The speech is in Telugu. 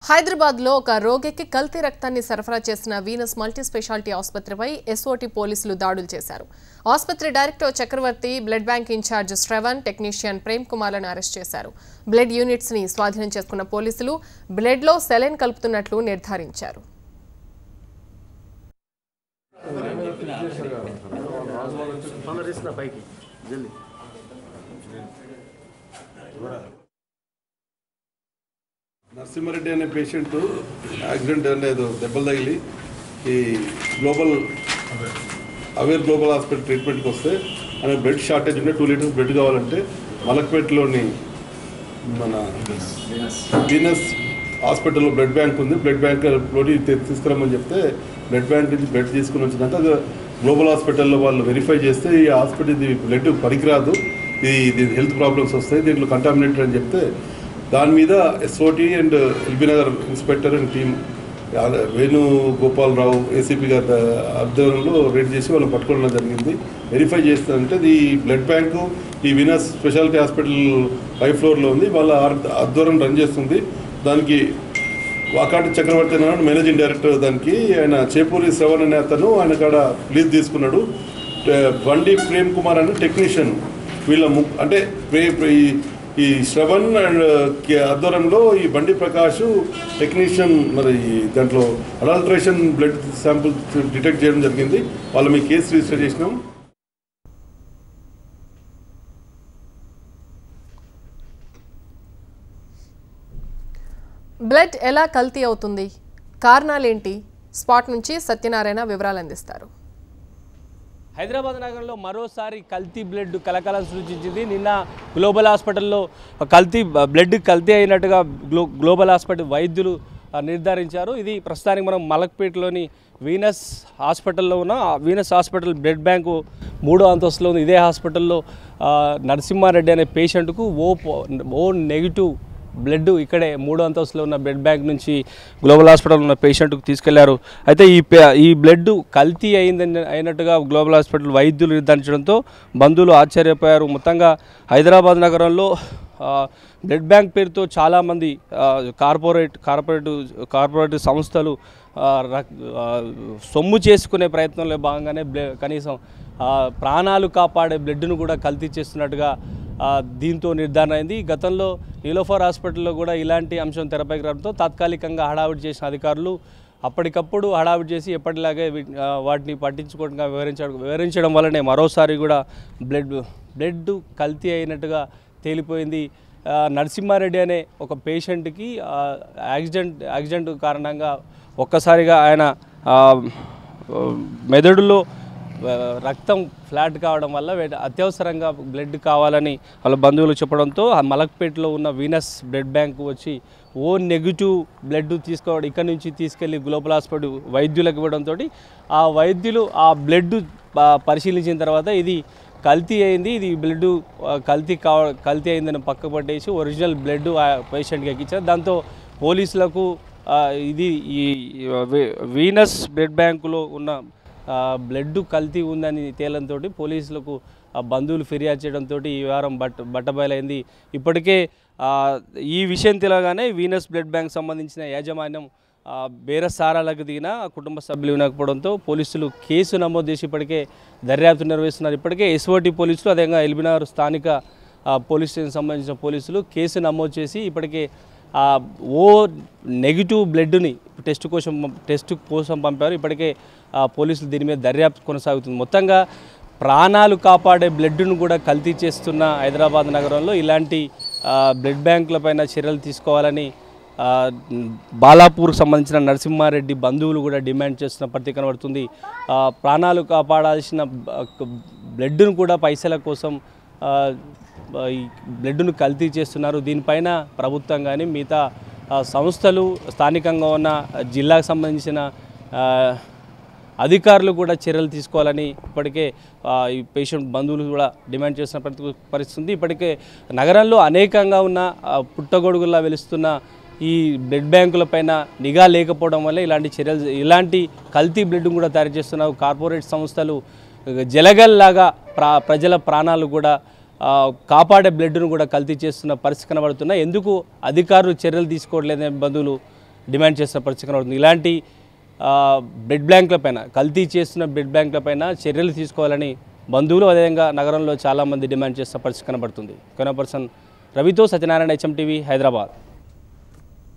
హైదరాబాద్లో ఒక రోగికి కల్తీ రక్తాన్ని సరఫరా చేసిన వీనస్ మల్టీ స్పెషాలిటీ ఆసుపత్రిపై ఎస్ఓటీ పోలీసులు దాడులు చేశారు. ఆసుపత్రి director Chakravarthi, blood bank incharge Shravan, technician Prem కుమార్లను అరెస్ట్ చేశారు. బ్లడ్ యూనిట్స్ ని స్వాధీనం చేసుకున్న పోలీసులు బ్లడ్లో సెలైన్ కలుపుతున్నట్లు నిర్ధారించారు. నరసింహారెడ్డి అనే పేషెంట్ యాక్సిడెంట్ అనేది దెబ్బలు తగిలి ఈ అవేర్ గ్లోబల్ హాస్పిటల్ ట్రీట్మెంట్కి వస్తే ఆయన బ్లడ్ షార్టేజ్ ఉంటే 2 లీటర్స్ బ్లడ్ కావాలంటే మలక్పేటలోని మన వీనస్ హాస్పిటల్లో బ్లడ్ బ్యాంక్ ఉంది. బ్లడ్ బ్యాంక్లోని తీసుకురమ్మని చెప్తే బ్లడ్ బ్యాంక్ నుంచి బ్లడ్ తీసుకుని వచ్చినాక గ్లోబల్ హాస్పిటల్లో వాళ్ళు వెరిఫై చేస్తే ఈ హాస్పిటల్ ఇది బ్లడ్ పనికిరాదు, ఇది హెల్త్ ప్రాబ్లమ్స్ వస్తాయి, దీంట్లో కంటామినేటెడ్ అని చెప్తే దాని మీద SOT and LB Nagar inspector and team Venugopala Rao ACP గారి ఆధ్వర్యంలో రేడ్ చేసి వాళ్ళని పట్టుకోవడం జరిగింది. వెరిఫై చేస్తుందంటే ఈ బ్లడ్ బ్యాంకు ఈ వీనస్ స్పెషాలిటీ హాస్పిటల్ 5th ఫ్లోర్లో ఉంది. వాళ్ళ ఆధ్వర్యం రన్ చేస్తుంది. దానికి వాకాటి చక్రవర్తి అనే మేనేజింగ్ డైరెక్టర్, దానికి ఆయన చేపూరి శ్రవణ్ అనే అతను ఆయన కాడ లీజ్ తీసుకున్నాడు. బండి ప్రేమ్ కుమార్ అనే టెక్నీషియన్, వీళ్ళ అంటే ఈ శ్రవణ్ అండ్ ఆధ్వర్యంలో ఈ బండి ప్రకాష్ టెక్నీషియన్ మరి దాంట్లో అడల్ట్రేషన్ బ్లడ్ శాంపుల్ డిటెక్ట్ చేయడం జరిగింది. వాళ్ళ మీ కేసు రిజిస్టర్ చేసినాం. బ్లడ్ ఎలా కల్తీ అవుతుంది, కారణాలేంటి? స్పాట్ నుంచి సత్యనారాయణ వివరాలు అందిస్తారు. హైదరాబాద్ నగరంలో మరోసారి కల్తీ బ్లడ్ కలకలం సృష్టించింది. నిన్న గ్లోబల్ హాస్పిటల్లో బ్లడ్ కల్తీ అయినట్టుగా గ్లోబల్ హాస్పిటల్ వైద్యులు నిర్ధారించారు. ఇది ప్రస్తుతానికి మనం మలక్పేటలోని వీనస్ హాస్పిటల్లో ఉన్న వీనస్ హాస్పిటల్ బ్లడ్ బ్యాంకు 3వ అంతస్తులో ఉంది. ఇదే హాస్పిటల్లో నరసింహారెడ్డి అనే పేషెంట్కు ఓ నెగిటివ్ బ్లడ్ ఇక్కడే 3వ అంతస్తులో ఉన్న బ్లడ్ బ్యాంక్ నుంచి గ్లోబల్ హాస్పిటల్ ఉన్న పేషెంట్కు తీసుకెళ్లారు. అయితే ఈ బ్లడ్ కల్తీ అయినట్టుగా గ్లోబల్ హాస్పిటల్ వైద్యులు నిర్ధారించడంతో బంధువులు ఆశ్చర్యపోయారు. మొత్తంగా హైదరాబాద్ నగరంలో బ్లడ్ బ్యాంక్ పేరుతో చాలామంది కార్పొరేట్ సంస్థలు సొమ్ము చేసుకునే ప్రయత్నంలో భాగంగానే కనీసం ప్రాణాలు కాపాడే బ్లడ్ను కూడా కల్తీ చేస్తున్నట్టుగా దీంతో నిర్ధారణ అయింది. గతంలో నీలోఫర్ హాస్పిటల్లో కూడా ఇలాంటి అంశం తెరపైకి రావడంతో తాత్కాలికంగా హడావిడి చేసిన అధికారులు అప్పటికప్పుడు హడావిడి చేసి ఎప్పటిలాగే వాటిని పట్టించుకోవడంగా వివరించడం వల్లనే మరోసారి కూడా బ్లడ్ కల్తీ అయినట్టుగా తేలిపోయింది. నరసింహారెడ్డి అనే ఒక పేషెంట్కి యాక్సిడెంట్ కారణంగా ఒక్కసారిగా ఆయన మెదడులో రక్తం ఫ్లాట్ కావడం వల్ల అత్యవసరంగా బ్లడ్ కావాలని వాళ్ళ బంధువులు చెప్పడంతో మలక్పేటలో ఉన్న వీనస్ బ్లడ్ బ్యాంకు వచ్చి ఓ నెగిటివ్ బ్లడ్ తీసుకోవడం ఇక్కడి నుంచి తీసుకెళ్లి గ్లోబల్ హాస్పిటల్ వైద్యులకు ఇవ్వడంతో ఆ వైద్యులు ఆ బ్లడ్ పరిశీలించిన తర్వాత ఇది కల్తీ అయింది, ఇది బ్లడ్ కల్తీ అయిందని పక్క పట్టేసి ఒరిజినల్ బ్లడ్ ఆ పేషెంట్కి ఎక్కించారు. దాంతో పోలీసులకు ఇది ఈ వీనస్ బ్లడ్ బ్యాంకులో ఉన్న బ్లడ్ కల్తీ ఉందని తేలంతో పోలీసులకు బంధువులు ఫిర్యాదు చేయడంతో ఈ వారం బట్టబయలైంది. ఇప్పటికే ఈ విషయం తెలియగానే వీనస్ బ్లడ్ బ్యాంక్ సంబంధించిన యాజమాన్యం బేరసారాలకు దిగిన కుటుంబ సభ్యులు వినకపోవడంతో పోలీసులు కేసు నమోదు చేసి ఇప్పటికే దర్యాప్తు నిర్వహిస్తున్నారు. ఇప్పటికే ఎస్ఓటీ పోలీసులు అదేవిధంగా ఎల్బీనగర్ స్థానిక పోలీస్ స్టేషన్ సంబంధించిన పోలీసులు కేసు నమోదు చేసి ఇప్పటికే ఓ నెగిటివ్ బ్లడ్ని టెస్ట్ కోసం పంపారు. ఇప్పటికే పోలీసులు దీని మీద దర్యాప్తు కొనసాగుతుంది. మొత్తంగా ప్రాణాలు కాపాడే బ్లడ్ను కూడా కల్తీ చేస్తున్న హైదరాబాద్ నగరంలో ఇలాంటి బ్లడ్ బ్యాంకులపైన చర్యలు తీసుకోవాలని బాలాపూర్కు సంబంధించిన నరసింహారెడ్డి బంధువులు కూడా డిమాండ్ చేస్తున్న పరిస్థితి కనబడుతుంది. ప్రాణాలు కాపాడాల్సిన బ్లడ్ను కూడా పైసల కోసం ఈ బ్లడ్ను కల్తీ చేస్తున్నారు. దీనిపైన ప్రభుత్వం కానీ మిగతా సంస్థలు స్థానికంగా ఉన్న జిల్లాకు సంబంధించిన అధికారులు కూడా చర్యలు తీసుకోవాలని ఇప్పటికే ఈ పేషెంట్ బంధువులు కూడా డిమాండ్ చేస్తున్న పరిస్థితి. ఇప్పటికే నగరంలో అనేకంగా ఉన్న పుట్టగొడుగులా వెలుస్తున్న ఈ బ్లడ్ బ్యాంకులపైన నిఘా లేకపోవడం వల్ల ఇలాంటి కల్తీ బ్లడ్ కూడా తయారు చేస్తున్న కార్పొరేట్ సంస్థలు జలగల్లాగా ప్రజల ప్రాణాలు కూడా కాపాడే బ్లడ్ను కూడా కల్తీ చేస్తున్న పరిస్థితి కనబడుతున్నాయి. ఎందుకు అధికారులు చర్యలు తీసుకోవట్లేదని బంధువులు డిమాండ్ చేస్తున్న పరిస్థితి కనబడుతుంది. ఇలాంటి బ్లడ్ బ్యాంకులపైన, కల్తీ చేస్తున్న బ్లడ్ బ్యాంకులపైన చర్యలు తీసుకోవాలని బంధువులు అదేవిధంగా నగరంలో చాలామంది డిమాండ్ చేస్తున్న పరిస్థితి కనబడుతుంది. కెమెరా పర్సన్ రవితో సత్యనారాయణ, HM TV, హైదరాబాద్.